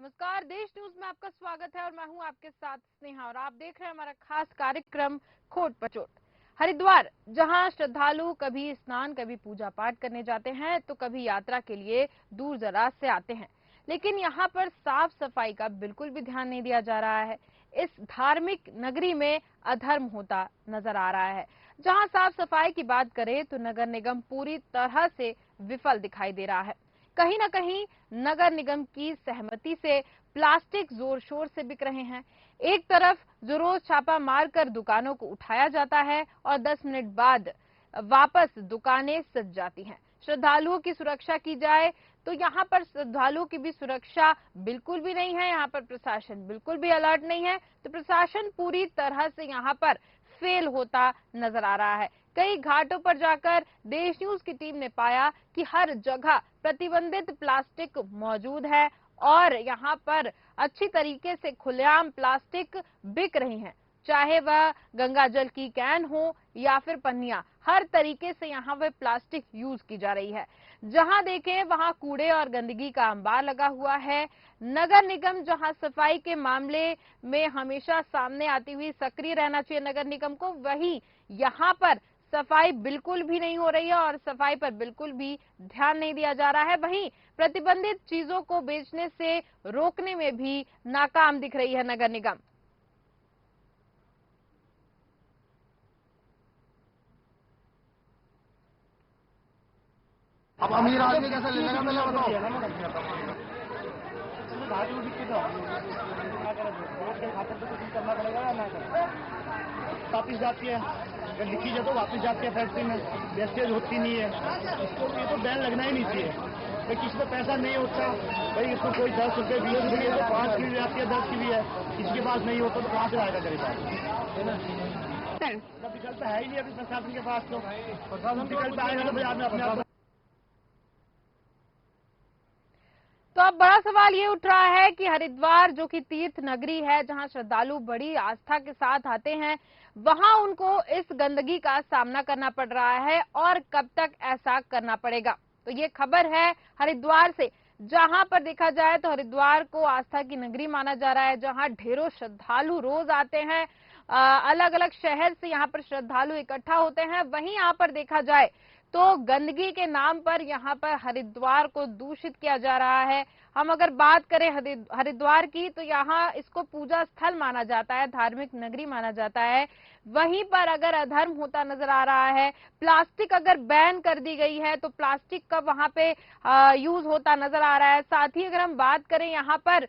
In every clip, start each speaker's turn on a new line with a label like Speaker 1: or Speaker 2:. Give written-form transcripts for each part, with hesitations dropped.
Speaker 1: नमस्कार, देश न्यूज में आपका स्वागत है और मैं हूं आपके साथ स्नेहा और आप देख रहे हैं हमारा खास कार्यक्रम खोट पचोट। हरिद्वार, जहां श्रद्धालु कभी स्नान कभी पूजा पाठ करने जाते हैं तो कभी यात्रा के लिए दूर दराज से आते हैं, लेकिन यहां पर साफ सफाई का बिल्कुल भी ध्यान नहीं दिया जा रहा है। इस धार्मिक नगरी में अधर्म होता नजर आ रहा है। जहां साफ सफाई की बात करें तो नगर निगम पूरी तरह से विफल दिखाई दे रहा है। कहीं ना कहीं नगर निगम की सहमति से प्लास्टिक जोर शोर से बिक रहे हैं। एक तरफ जो रोज छापा मारकर दुकानों को उठाया जाता है और 10 मिनट बाद वापस दुकानें सज जाती हैं। श्रद्धालुओं की सुरक्षा की जाए तो यहाँ पर श्रद्धालुओं की भी सुरक्षा बिल्कुल भी नहीं है। यहाँ पर प्रशासन बिल्कुल भी अलर्ट नहीं है, तो प्रशासन पूरी तरह से यहाँ पर फेल होता नजर आ रहा है। कई घाटों पर जाकर देश न्यूज की टीम ने पाया कि हर जगह प्रतिबंधित प्लास्टिक मौजूद है और यहाँ पर अच्छी तरीके से खुलेआम प्लास्टिक बिक रही हैं, चाहे वह गंगा जल की कैन हो या फिर पन्नियां। हर तरीके से यहाँ वह प्लास्टिक यूज की जा रही है। जहां देखें वहां कूड़े और गंदगी का अंबार लगा हुआ है। नगर निगम जहां सफाई के मामले में हमेशा सामने आती हुई सक्रिय रहना चाहिए नगर निगम को, वहीं यहाँ पर सफाई बिल्कुल भी नहीं हो रही है और सफाई पर बिल्कुल भी ध्यान नहीं दिया जा रहा है। वहीं प्रतिबंधित चीजों को बेचने से रोकने में भी नाकाम दिख रही है नगर निगम।
Speaker 2: अब अमीर आदमी कैसे ले लेगा, पहले बताओ। करना पड़ेगा या ना वापिस जाती है, अगर लिखी जाए तो वापिस जाती है फैक्ट्री में, वेस्टेज होती नहीं है। इसको ये तो बैन लगना ही नहीं चाहिए। भाई किसी को पैसा नहीं होता, भाई इसको कोई 10 रुपये 20 रुपये तो 5 की भी आती है, 10 की भी है, किसी के पास नहीं होता तो कहाँ से आएगा गरीब आदमी। विकल्प है ही नहीं अभी प्रशासन के पास, तो विकल्प आएगा तो भाई आदमी अपने आप।
Speaker 1: तो अब बड़ा सवाल ये उठ रहा है कि हरिद्वार जो कि तीर्थ नगरी है, जहां श्रद्धालु बड़ी आस्था के साथ आते हैं, वहां उनको इस गंदगी का सामना करना पड़ रहा है और कब तक ऐसा करना पड़ेगा। तो ये खबर है हरिद्वार से, जहां पर देखा जाए तो हरिद्वार को आस्था की नगरी माना जा रहा है, जहां ढेरों श्रद्धालु रोज आते हैं। अलग अलग शहर से यहाँ पर श्रद्धालु इकट्ठा होते हैं। वहीं यहाँ पर देखा जाए तो गंदगी के नाम पर यहाँ पर हरिद्वार को दूषित किया जा रहा है। हम अगर बात करें हरिद्वार की, तो यहाँ इसको पूजा स्थल माना जाता है, धार्मिक नगरी माना जाता है। वहीं पर अगर अधर्म होता नजर आ रहा है, प्लास्टिक अगर बैन कर दी गई है तो प्लास्टिक का वहां पे यूज होता नजर आ रहा है। साथ ही अगर हम बात करें यहाँ पर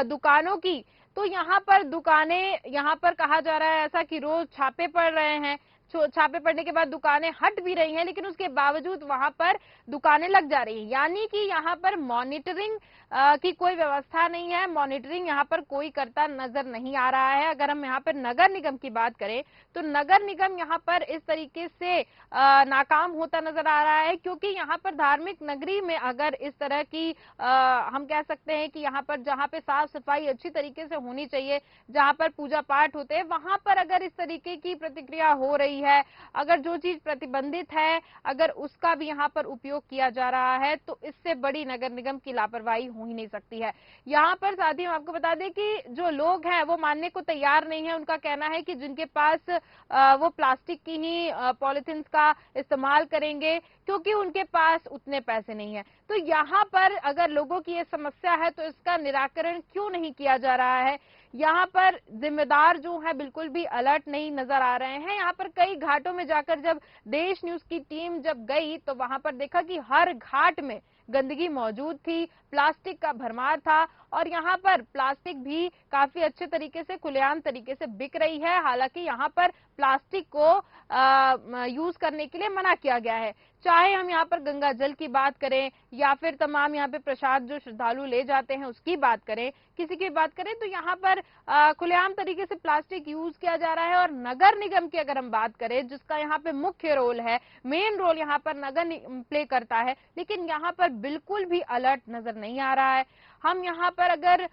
Speaker 1: दुकानों की, तो यहाँ पर दुकानें, यहाँ पर कहा जा रहा है ऐसा कि रोज छापे पड़ रहे हैं। छापे पड़ने के बाद दुकानें हट भी रही हैं, लेकिन उसके बावजूद वहां पर दुकानें लग जा रही हैं। यानी कि यहाँ पर मॉनिटरिंग की कोई व्यवस्था नहीं है, मॉनिटरिंग यहाँ पर कोई करता नजर नहीं आ रहा है। अगर हम यहाँ पर नगर निगम की बात करें तो नगर निगम यहाँ पर इस तरीके से नाकाम होता नजर आ रहा है, क्योंकि यहाँ पर धार्मिक नगरी में अगर इस तरह की हम कह सकते हैं कि यहाँ पर जहाँ पे साफ सफाई अच्छी तरीके से होनी चाहिए, जहाँ पर पूजा पाठ होते हैं, वहां पर अगर इस तरीके की प्रतिक्रिया हो रही है, अगर जो चीज प्रतिबंधित है अगर उसका भी यहाँ पर उपयोग किया जा रहा है, तो इससे बड़ी नगर निगम की लापरवाही हो ही नहीं सकती है। यहाँ पर साथ ही हम आपको बता दें कि जो लोग हैं वो मानने को तैयार नहीं है। उनका कहना है कि जिनके पास वो प्लास्टिक की ही पॉलिथीन का इस्तेमाल करेंगे, क्योंकि उनके पास उतने पैसे नहीं है। तो यहाँ पर अगर लोगों की ये समस्या है तो इसका निराकरण क्यों नहीं किया जा रहा है? यहाँ पर जिम्मेदार जो है बिल्कुल भी अलर्ट नहीं नजर आ रहे हैं। यहाँ पर कई घाटों में जाकर जब देश न्यूज की टीम जब गई तो वहां पर देखा कि हर घाट में गंदगी मौजूद थी, प्लास्टिक का भरमार था और यहाँ पर प्लास्टिक भी काफी अच्छे तरीके से खुलेआम तरीके से बिक रही है। हालांकि यहाँ पर प्लास्टिक को यूज करने के लिए मना किया गया है। चाहे हम यहाँ पर गंगा जल की बात करें या फिर तमाम यहाँ पे प्रसाद जो श्रद्धालु ले जाते हैं उसकी बात करें, किसी की बात करें, तो यहाँ पर खुलेआम तरीके से प्लास्टिक यूज किया जा रहा है। और नगर निगम की अगर हम बात करें, जिसका यहाँ पे मुख्य रोल है, मेन रोल यहाँ पर नगर प्ले करता है, लेकिन यहाँ पर बिल्कुल भी अलर्ट नजर नहीं आ रहा है। हम यहाँ पर अगर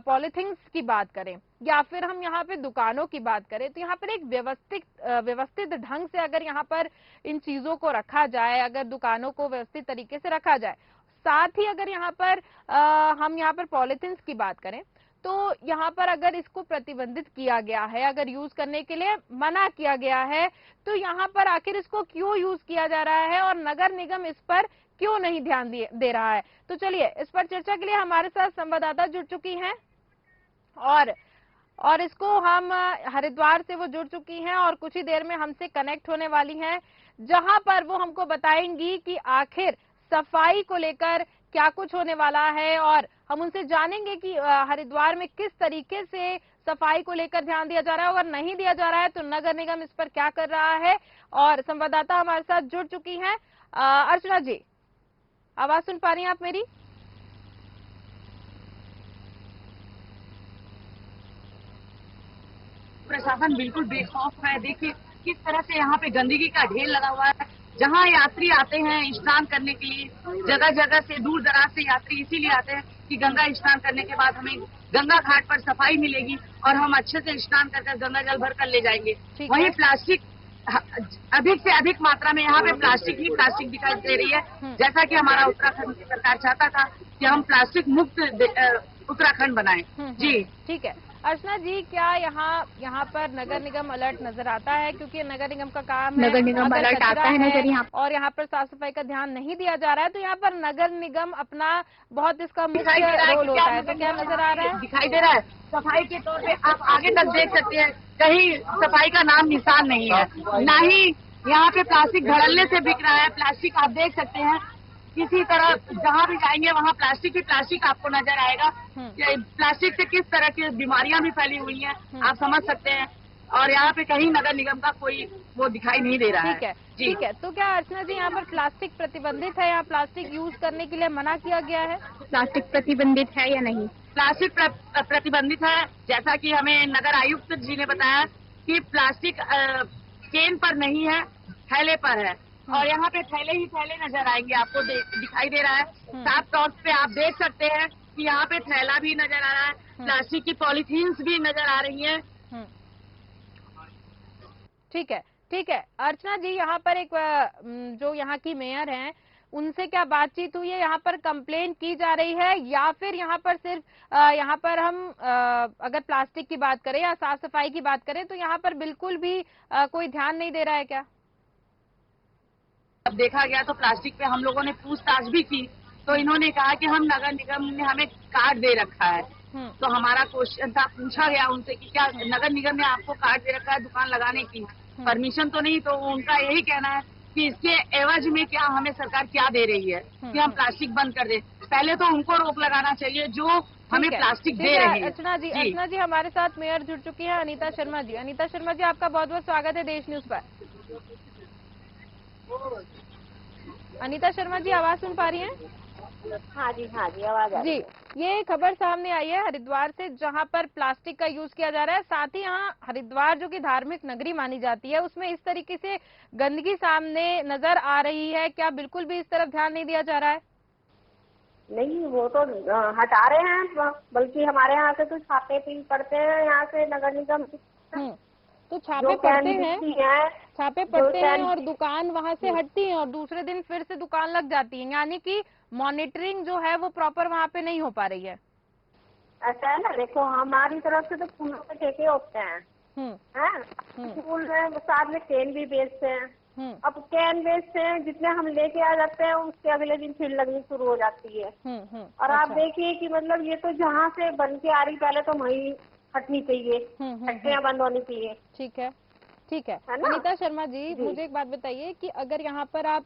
Speaker 1: पॉलिथीन्स की बात करें या फिर हम यहाँ पे दुकानों की बात करें, तो यहाँ पर एक व्यवस्थित ढंग से अगर यहाँ पर इन चीजों को रखा जाए, अगर दुकानों को व्यवस्थित तरीके से रखा जाए, साथ ही अगर यहाँ पर हम यहाँ पर पॉलिथीन्स की बात करें तो यहाँ पर अगर इसको प्रतिबंधित किया गया है, अगर यूज करने के लिए मना किया गया है, तो यहाँ पर आखिर इसको क्यों यूज किया जा रहा है और नगर निगम इस पर क्यों नहीं ध्यान दे रहा है? तो चलिए इस पर चर्चा के लिए हमारे साथ संवाददाता जुड़ चुकी हैं और इसको हम हरिद्वार से वो जुड़ चुकी हैं और कुछ ही देर में हमसे कनेक्ट होने वाली हैं, जहां पर वो हमको बताएंगी कि आखिर सफाई को लेकर क्या कुछ होने वाला है और हम उनसे जानेंगे कि हरिद्वार में किस तरीके से सफाई को लेकर ध्यान दिया जा रहा है, अगर नहीं दिया जा रहा है तो नगर निगम इस पर क्या कर रहा है। और संवाददाता हमारे साथ जुड़ चुकी हैं। अर्चना जी, आवाज सुन पा रही हैं आप मेरी?
Speaker 3: प्रशासन बिल्कुल बेखौफ है। देखिए किस तरह से यहाँ पे गंदगी का ढेर लगा हुआ है। जहाँ यात्री आते हैं स्नान करने के लिए, जगह जगह से दूर दराज से यात्री इसीलिए आते हैं कि गंगा स्नान करने के बाद हमें गंगा घाट पर सफाई मिलेगी और हम अच्छे से स्नान कर गंगा जल भर कर ले जाएंगे। वहीं प्लास्टिक अधिक से अधिक मात्रा में यहाँ पे प्लास्टिक ही प्लास्टिक दिखाई दे रही है। जैसा कि हमारा उत्तराखंड की सरकार चाहता था कि हम प्लास्टिक मुक्त उत्तराखंड बनाएं। जी
Speaker 1: ठीक है। अर्चना जी, क्या यहाँ पर नगर निगम अलर्ट नजर आता है? क्योंकि नगर निगम का काम है,
Speaker 4: नगर निगम अलर्ट आता है नजर यहाँ
Speaker 1: और यहाँ पर साफ सफाई का ध्यान नहीं दिया जा रहा है, तो यहाँ पर नगर निगम अपना बहुत इसका मुख्य रोल होता है। तो क्या नजर आ रहा है?
Speaker 3: दिखाई दे रहा है सफाई के तौर पे आप आगे तक देख सकते हैं, कहीं सफाई का नाम निशान नहीं है। ना ही यहाँ पे प्लास्टिक धड़ल्ले से बिक रहा है। प्लास्टिक आप देख सकते हैं, किसी तरह जहाँ भी जाएंगे वहाँ प्लास्टिक ही प्लास्टिक आपको नजर आएगा। प्लास्टिक से किस तरह की बीमारियां भी फैली हुई हैं आप समझ सकते हैं। और यहाँ पे कहीं नगर निगम का कोई वो दिखाई नहीं दे रहा है।
Speaker 1: ठीक है। तो क्या अर्चना जी यहाँ पर प्लास्टिक प्रतिबंधित है या प्लास्टिक यूज करने के लिए मना किया गया है?
Speaker 4: प्लास्टिक प्रतिबंधित है या नहीं?
Speaker 3: प्लास्टिक प्रतिबंधित है। जैसा कि हमें नगर आयुक्त जी ने बताया कि प्लास्टिक केन पर नहीं है, थैले पर है। और यहाँ पे थैले ही थैले नजर आएंगे आपको, दिखाई दे रहा है। साफ तौर पे आप देख सकते हैं कि यहाँ पे थैला भी नजर आ रहा है, प्लास्टिक की पॉलीथीन्स भी नजर आ रही हैं।
Speaker 1: ठीक है। अर्चना जी, यहाँ पर एक जो यहाँ की मेयर हैं, उनसे क्या बातचीत हुई है? यहाँ पर कंप्लेन की जा रही है या फिर यहाँ पर सिर्फ यहाँ पर हम अगर प्लास्टिक की बात करें या साफ सफाई की बात करें तो यहाँ पर बिल्कुल भी कोई ध्यान नहीं दे रहा है क्या?
Speaker 3: अब देखा गया तो प्लास्टिक पे हम लोगों ने पूछताछ भी की तो इन्होंने कहा कि हम नगर निगम ने हमें कार्ड दे रखा है। तो हमारा क्वेश्चन था, पूछा गया उनसे कि क्या नगर निगम ने आपको कार्ड दे रखा है दुकान लगाने की? परमिशन तो नहीं। तो उनका यही कहना है कि इसके एवज में क्या हमें सरकार क्या दे रही है कि हम प्लास्टिक बंद कर दें। पहले तो उनको रोक लगाना चाहिए जो हमें प्लास्टिक दे रहे हैं।
Speaker 1: अर्चना जी हमारे साथ मेयर जुड़ चुकी है अनीता शर्मा जी। अनीता शर्मा जी, आपका बहुत बहुत स्वागत है देश न्यूज पर। अनीता शर्मा जी, आवाज सुन पा रही हैं?
Speaker 4: हाँ जी आवाज आ रही है।
Speaker 1: जी, ये खबर सामने आई है हरिद्वार से, जहां पर प्लास्टिक का यूज किया जा रहा है। साथ ही यहाँ हरिद्वार जो कि धार्मिक नगरी मानी जाती है, उसमें इस तरीके से गंदगी सामने नजर आ रही है। क्या बिल्कुल भी इस तरफ ध्यान नहीं दिया जा रहा है?
Speaker 4: नहीं, वो तो हटा रहे हैं, बल्कि हमारे यहाँ से तो छापे भी पड़ते हैं यहाँ से नगर निगम।
Speaker 1: तो छापे पड़ते हैं और दुकान वहां से हटती है और दूसरे दिन फिर से दुकान लग जाती है, यानी कि मॉनिटरिंग जो है वो प्रॉपर वहाँ पे नहीं हो पा रही है।
Speaker 4: ऐसा है ना, देखो हमारी तरफ से तो फूलों के ठेके होते हैं, फूल साथ में कैन भी बेचते हैं। अब कैन बेचते हैं, जितने हम लेके आ जाते हैं उसके अगले दिन फिर लगनी शुरू हो जाती है। और आप देखिए कि मतलब ये तो जहाँ से बन के आ रही, पहले तो वही हटनी चाहिए, फैक्ट्रियाँ बंद होनी चाहिए।
Speaker 1: ठीक है। अनीता शर्मा जी, मुझे एक बात बताइए कि अगर यहाँ पर आप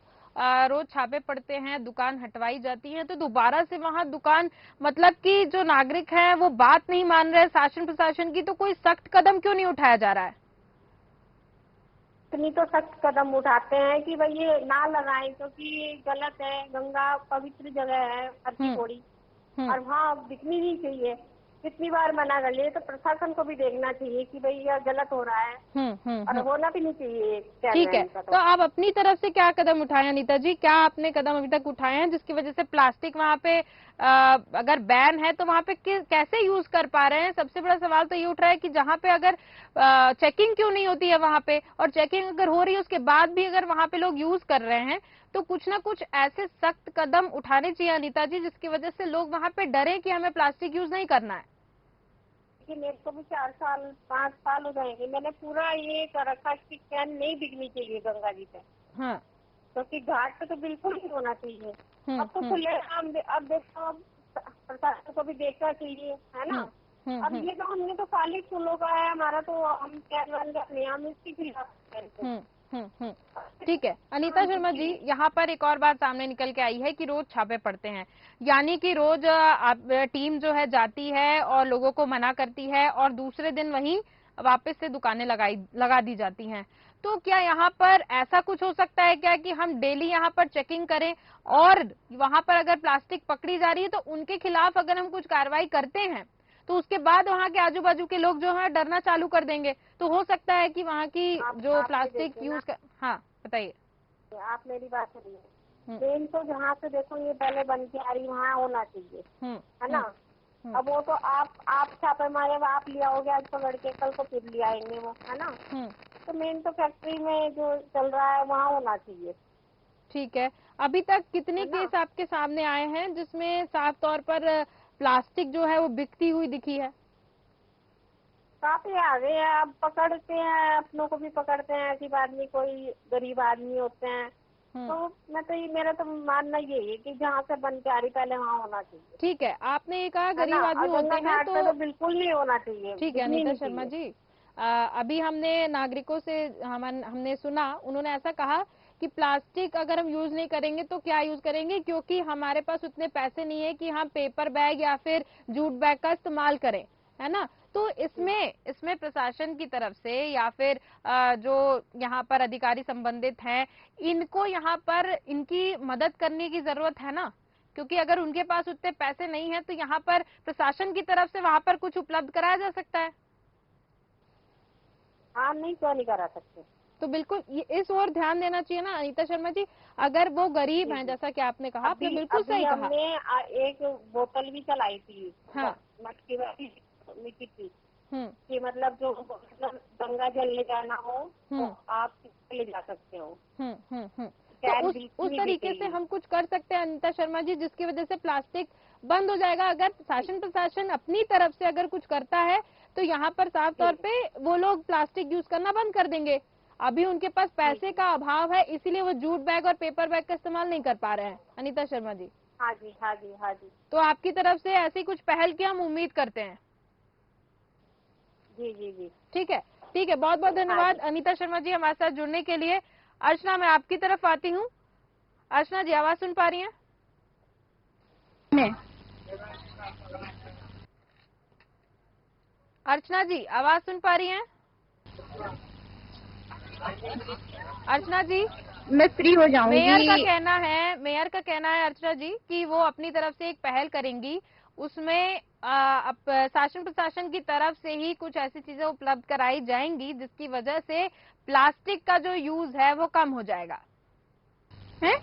Speaker 1: रोज छापे पड़ते हैं, दुकान हटवाई जाती है, तो दोबारा से वहाँ दुकान, मतलब कि जो नागरिक हैं वो बात नहीं मान रहे शासन प्रशासन की, तो कोई सख्त कदम क्यों नहीं उठाया जा रहा है?
Speaker 4: इतनी तो सख्त कदम उठाते हैं कि भाई ये ना लगाएं क्योंकि गलत है। गंगा पवित्र जगह है, अच्छी थोड़ी, और वहाँ दिखनी नहीं चाहिए। कितनी बार मना कर लिए, तो प्रशासन को भी देखना चाहिए कि भाई यह गलत हो रहा है और होना भी नहीं चाहिए।
Speaker 1: ठीक है, तो आप अपनी तरफ से क्या कदम उठाए अनीता जी? क्या आपने कदम अभी तक उठाए हैं जिसकी वजह से प्लास्टिक वहाँ पे अगर बैन है तो वहां पे कैसे यूज कर पा रहे हैं? सबसे बड़ा सवाल तो ये उठ रहा है कि जहां पे अगर चेकिंग क्यों नहीं होती है वहां पे, और चेकिंग अगर हो रही है उसके बाद भी अगर वहां पे लोग यूज कर रहे हैं, तो कुछ ना कुछ ऐसे सख्त कदम उठाने चाहिए अनीता जी, जिसकी वजह से लोग वहां पे डरे कि हमें प्लास्टिक यूज नहीं करना है।
Speaker 4: कि मेरे को भी 4 साल 5 साल हो जाएंगे, मैंने पूरा ये कर रखा कि कैन नहीं बिकनी चाहिए गंगा जी पे।
Speaker 1: हाँ।
Speaker 4: क्योंकि घाट पे तो बिल्कुल नहीं होना चाहिए। अब तो खुले अब देखो, अब प्रशासन को भी देखना चाहिए, है ना। अब ये तो हमने तो खाली फूलों का है हमारा, तो हम कैन वाले नहीं, हम इसके खिलाफ।
Speaker 1: ठीक है अनीता शर्मा जी, यहाँ पर एक और बात सामने निकल के आई है कि रोज छापे पड़ते हैं, यानी कि रोज टीम जो है जाती है और लोगों को मना करती है और दूसरे दिन वहीं वापस से दुकानें लगा दी जाती हैं। तो क्या यहाँ पर ऐसा कुछ हो सकता है क्या कि हम डेली यहाँ पर चेकिंग करें, और वहां पर अगर प्लास्टिक पकड़ी जा रही है तो उनके खिलाफ अगर हम कुछ कार्रवाई करते हैं तो उसके बाद वहाँ के आजू बाजू के लोग जो है डरना चालू कर देंगे, तो हो सकता है कि वहाँ की जो प्लास्टिक यूज कर। हाँ बताइए।
Speaker 4: आप मेरी बात सुनिए, ट्रेन तो जहाँ से देखो ये पहले बन के आ रही वहाँ होना चाहिए, है ना। अब वो तो आप छापे मारे, आप ले आओगे आज पकड़ के, कल को फिर ले आएंगे वो, है ना। तो मेन तो फैक्ट्री में जो चल रहा है वहाँ होना चाहिए।
Speaker 1: ठीक है, अभी तक कितने केस आपके सामने आए हैं जिसमें साफ तौर पर प्लास्टिक जो है वो बिकती हुई दिखी है?
Speaker 4: काफी आ गए हैं, अब पकड़ते हैं, अपनों को भी पकड़ते हैं, ऐसी आदमी कोई गरीब आदमी होते हैं। तो मैं तो मेरा तो मानना यही है कि जहाँ से बन के आ रही पहले वहाँ होना चाहिए।
Speaker 1: ठीक है, आपने ये कहा गरीब आदमी होते हैं
Speaker 4: तो बिल्कुल नहीं होना चाहिए।
Speaker 1: ठीक है अनीता शर्मा जी, अभी हमने नागरिकों से हमने सुना, उन्होंने ऐसा कहा कि प्लास्टिक अगर हम यूज नहीं करेंगे तो क्या यूज करेंगे, क्योंकि हमारे पास उतने पैसे नहीं है कि हम पेपर बैग या फिर जूट बैग का इस्तेमाल करें, है ना। तो इसमें प्रशासन की तरफ से या फिर जो यहाँ पर अधिकारी संबंधित हैं, इनको यहाँ पर इनकी मदद करने की जरूरत है ना, क्योंकि अगर उनके पास उतने पैसे नहीं है तो यहाँ पर प्रशासन की तरफ से वहां पर कुछ उपलब्ध कराया जा सकता है।
Speaker 4: हाँ, नहीं क्यों नहीं करा सकते।
Speaker 1: तो बिल्कुल इस ओर ध्यान देना चाहिए ना अनीता शर्मा जी, अगर वो गरीब हैं जैसा कि आपने कहा, आपने बिल्कुल सही कहा।
Speaker 4: हमने एक बोतल भी चलाई थी,
Speaker 1: हाँ,
Speaker 4: मटकी वाली मिट्टी की, कि मतलब जो गंगा जल ले जाना हो तो आप ले जा सकते हो।
Speaker 1: तो उस तरीके से हम कुछ कर सकते हैं अनीता शर्मा जी, जिसकी वजह से प्लास्टिक बंद हो जाएगा। अगर शासन प्रशासन अपनी तरफ से अगर कुछ करता है तो यहाँ पर साफ तौर पे वो लोग प्लास्टिक यूज करना बंद कर देंगे। अभी उनके पास पैसे का अभाव है, इसीलिए वो जूट बैग और पेपर बैग का इस्तेमाल नहीं कर पा रहे हैं। अनीता शर्मा जी,
Speaker 4: हाँ जी, हाँ जी, हाँ जी।
Speaker 1: तो आपकी तरफ से ऐसी कुछ पहल की हम उम्मीद करते हैं।
Speaker 4: जी जी जी,
Speaker 1: ठीक है, ठीक है, बहुत बहुत धन्यवाद अनीता शर्मा जी हमारे साथ जुड़ने के लिए। अर्चना, मैं आपकी तरफ आती हूँ। अर्चना जी, आवाज सुन पा रही हैं? अर्चना जी, आवाज सुन पा रही हैं? अर्चना जी,
Speaker 5: मैं फ्री हो जाऊंगी।
Speaker 1: मेयर का कहना है अर्चना जी कि वो अपनी तरफ से एक पहल करेंगी, उसमें शासन प्रशासन की तरफ से ही कुछ ऐसी चीजें उपलब्ध कराई जाएंगी जिसकी वजह से प्लास्टिक का जो यूज है वो कम हो जाएगा। है?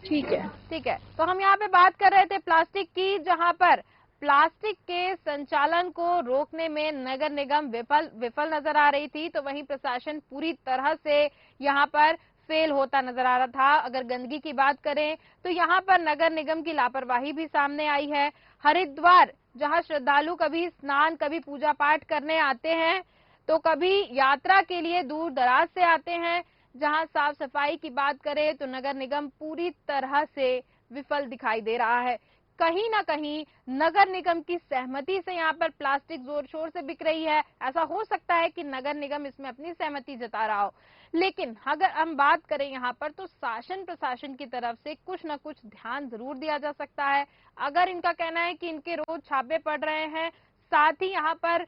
Speaker 5: ठीक है,
Speaker 1: ठीक है। तो हम यहाँ पे बात कर रहे थे प्लास्टिक की, जहाँ पर प्लास्टिक के संचालन को रोकने में नगर निगम विफल नजर आ रही थी, तो वहीं प्रशासन पूरी तरह से यहाँ पर फेल होता नजर आ रहा था। अगर गंदगी की बात करें तो यहाँ पर नगर निगम की लापरवाही भी सामने आई है। हरिद्वार, जहाँ श्रद्धालु कभी स्नान कभी पूजा पाठ करने आते हैं, तो कभी यात्रा के लिए दूर दराज से आते हैं, जहां साफ सफाई की बात करें तो नगर निगम पूरी तरह से विफल दिखाई दे रहा है। कहीं ना कहीं नगर निगम की सहमति से यहाँ पर प्लास्टिक जोर शोर से बिक रही है। ऐसा हो सकता है कि नगर निगम इसमें अपनी सहमति जता रहा हो, लेकिन अगर हम बात करें यहाँ पर तो शासन प्रशासन की तरफ से कुछ न कुछ ध्यान जरूर दिया जा सकता है। अगर इनका कहना है कि इनके रोज छापे पड़ रहे हैं, साथ ही यहाँ पर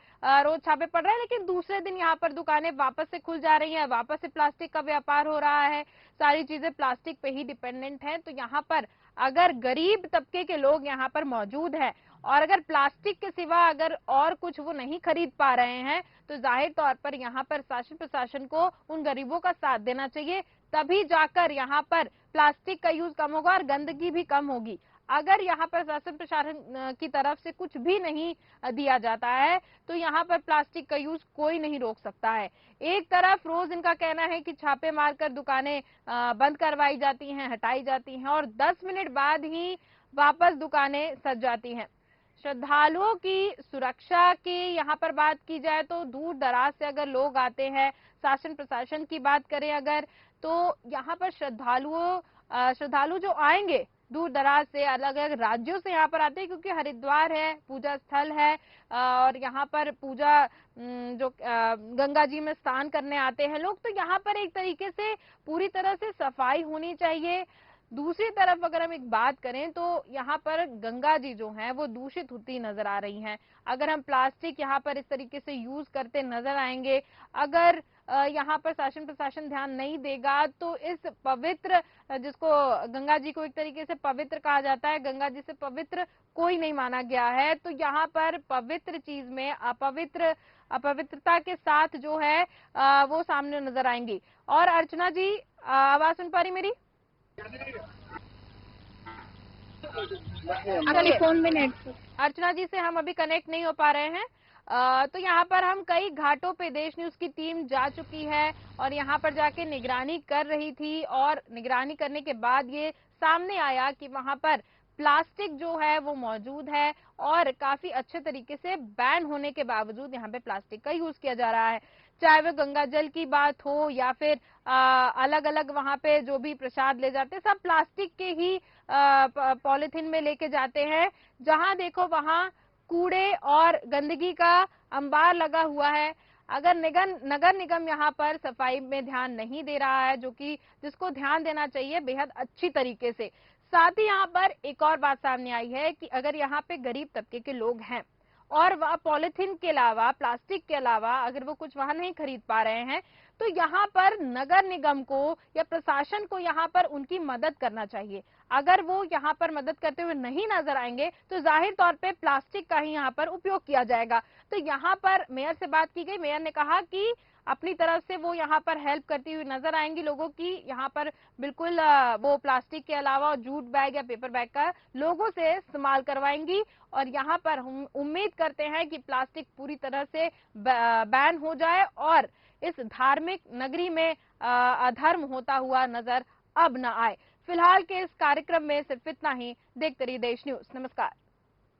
Speaker 1: रोज छापे पड़ रहे हैं, लेकिन दूसरे दिन यहाँ पर दुकानें वापस से खुल जा रही हैं, वापस से प्लास्टिक का व्यापार हो रहा है, सारी चीजें प्लास्टिक पे ही डिपेंडेंट हैं, तो यहाँ पर अगर गरीब तबके के लोग यहाँ पर मौजूद हैं और अगर प्लास्टिक के सिवा अगर और कुछ वो नहीं खरीद पा रहे हैं, तो जाहिर तौर पर यहाँ पर शासन प्रशासन को उन गरीबों का साथ देना चाहिए, तभी जाकर यहाँ पर प्लास्टिक का यूज कम होगा और गंदगी भी कम होगी। अगर यहाँ पर शासन प्रशासन की तरफ से कुछ भी नहीं दिया जाता है तो यहाँ पर प्लास्टिक का यूज कोई नहीं रोक सकता है। एक तरफ रोज इनका कहना है कि छापे मारकर दुकानें बंद करवाई जाती हैं, हटाई जाती हैं और 10 मिनट बाद ही वापस दुकानें सज जाती हैं। श्रद्धालुओं की सुरक्षा की यहाँ पर बात की जाए तो दूर दराज से अगर लोग आते हैं, शासन प्रशासन की बात करें अगर, तो यहाँ पर श्रद्धालु जो आएंगे दूर दराज से, अलग अलग राज्यों से यहाँ पर आते हैं, क्योंकि हरिद्वार है, पूजा स्थल है और यहाँ पर पूजा जो गंगा जी में स्नान करने आते हैं लोग, तो यहाँ पर एक तरीके से पूरी तरह से सफाई होनी चाहिए। दूसरी तरफ अगर हम एक बात करें तो यहाँ पर गंगा जी जो हैं वो दूषित होती नजर आ रही हैं। अगर हम प्लास्टिक यहाँ पर इस तरीके से यूज करते नजर आएंगे, अगर यहाँ पर शासन प्रशासन ध्यान नहीं देगा तो इस पवित्र, जिसको गंगा जी को एक तरीके से पवित्र कहा जाता है, गंगा जी से पवित्र कोई नहीं माना गया है, तो यहाँ पर पवित्र चीज में अपवित्रता के साथ जो है वो सामने नजर आएंगी। और अर्चना जी, आवाज सुन पा रही मेरी?
Speaker 5: टेलीफोन में नेट,
Speaker 1: अर्चना जी से हम अभी कनेक्ट नहीं हो पा रहे हैं। तो यहाँ पर हम कई घाटों पे देश न्यूज की टीम जा चुकी है और यहाँ पर जाके निगरानी कर रही थी और निगरानी करने के बाद ये सामने आया कि वहां पर प्लास्टिक जो है वो मौजूद है और काफी अच्छे तरीके से बैन होने के बावजूद यहाँ पे प्लास्टिक का यूज किया जा रहा है। चाहे वो गंगा जल की बात हो या फिर अलग अलग वहां पे जो भी प्रसाद ले जाते हैं, सब प्लास्टिक के ही पॉलिथीन में लेके जाते हैं। जहां देखो वहां कूड़े और गंदगी का अंबार लगा हुआ है। अगर नगर निगम यहाँ पर सफाई में ध्यान नहीं दे रहा है, जो कि जिसको ध्यान देना चाहिए बेहद अच्छी तरीके से। साथ ही यहाँ पर एक और बात सामने आई है कि अगर यहाँ पे गरीब तबके के लोग हैं और वह पॉलिथीन के अलावा, प्लास्टिक के अलावा अगर वो कुछ वहां नहीं खरीद पा रहे हैं, तो यहाँ पर नगर निगम को या प्रशासन को यहाँ पर उनकी मदद करना चाहिए। अगर वो यहाँ पर मदद करते हुए नहीं नजर आएंगे तो जाहिर तौर पे प्लास्टिक का ही यहाँ पर उपयोग किया जाएगा। तो यहाँ पर मेयर से बात की गई, मेयर ने कहा कि अपनी तरफ से वो यहाँ पर हेल्प करती हुई नजर आएंगी लोगों की। यहाँ पर बिल्कुल वो प्लास्टिक के अलावा जूट बैग या पेपर बैग का लोगों से इस्तेमाल करवाएंगी और यहाँ पर हम उम्मीद करते हैं कि प्लास्टिक पूरी तरह से बैन हो जाए और इस धार्मिक नगरी में अधर्म होता हुआ नजर अब न आए। फिलहाल के इस कार्यक्रम में सिर्फ इतना ही। देखते रहिए देश न्यूज। नमस्कार।